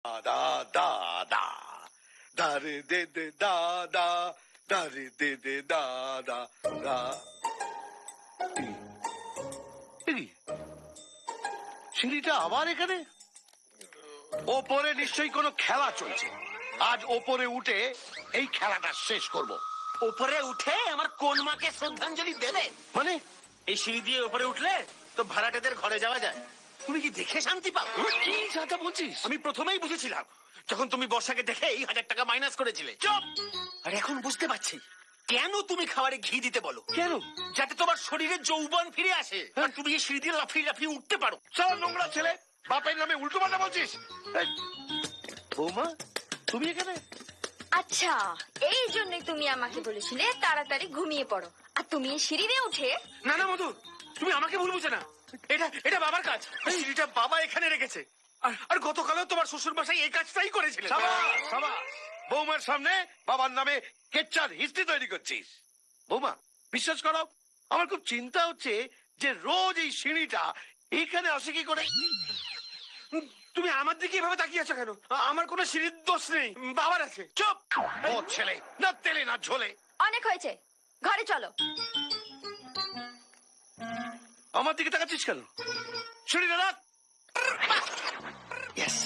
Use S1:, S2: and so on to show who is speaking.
S1: দা দা দা দা রে দে দে দা দা দা রে দে দে দা দা দা। সিঁড়িটা আবার এখানে? ওপরে নিশ্চয়ই কোনো খেলা চলছে। আজ ওপরে উঠে এই খেলাটা শেষ করব।
S2: উপরে উঠে আমার কোন মাকে শ্রদ্ধাঞ্জলি দেবে?
S1: মানে
S2: এই সিঁড়ি দিয়ে উপরে উঠলে তো ভাড়াটেদের ঘরে যাওয়া যায়। তুমি কি দেখে শান্তি পাও?
S1: কি কথা বলছিস?
S2: আমি প্রথমেই বুঝেছিলাম যখন তুমি বর্ষাকে দেখে এই 1000 টাকা মাইনাস করেছিলে। চুপ! আর এখন বুঝতে পারছি কেন তুমি খাবারে ঘি দিতে বলো।
S1: কেন?
S2: যাতে তোমার শরীরে যৌবন ফিরে আসে আর তুমি এই সিঁড়ি দিয়ে লাফিয়ে লাফিয়ে উঠতে পারো।
S1: সারা নোংরা ছেলে, বাপের নামে উল্টো পাল্টা বলছিস। এই, বৌমা তুমি এখানে?
S3: আচ্ছা, এই জন্যই তুমি আমাকে বলেছিলে তাড়াতাড়ি ঘুমিয়ে পড়ো, আর তুমি এই সিঁড়ি দিয়ে উঠে।
S2: না না মধু, তুমি আমাকে ভুল বুঝে না। এটা এটা বাবার কাজ। এই সিঁড়িটা বাবা এখানে রেখেছে। আর গতকালও তোমার শ্বশুর মশাই এই কাজটাই করেছিলেন।
S1: সাবাস, সাবাস। বৌমার সামনে বাবার নামে কেচ্চার হিস্ট্রি তৈরি করছিস। বৌমা বিশ্বাস করো, আমার খুব চিন্তা হচ্ছে যে রোজ এই সিঁড়িটা এখানে আসে কি করে।
S2: তুমি আমার দিকে এভাবে তাকিয়ে আছো কেন? আমার কোনো সিঁড়ির দোষ নেই, বাবার আছে।
S1: চুপ! ও ছেলে, না তেলে না ঝোলে।
S3: অনেক হয়েছে, ঘরে চলো।
S1: আমার দিকে তাকাচ্ছিস কেন? সিঁড়িটা রাখ। Yes!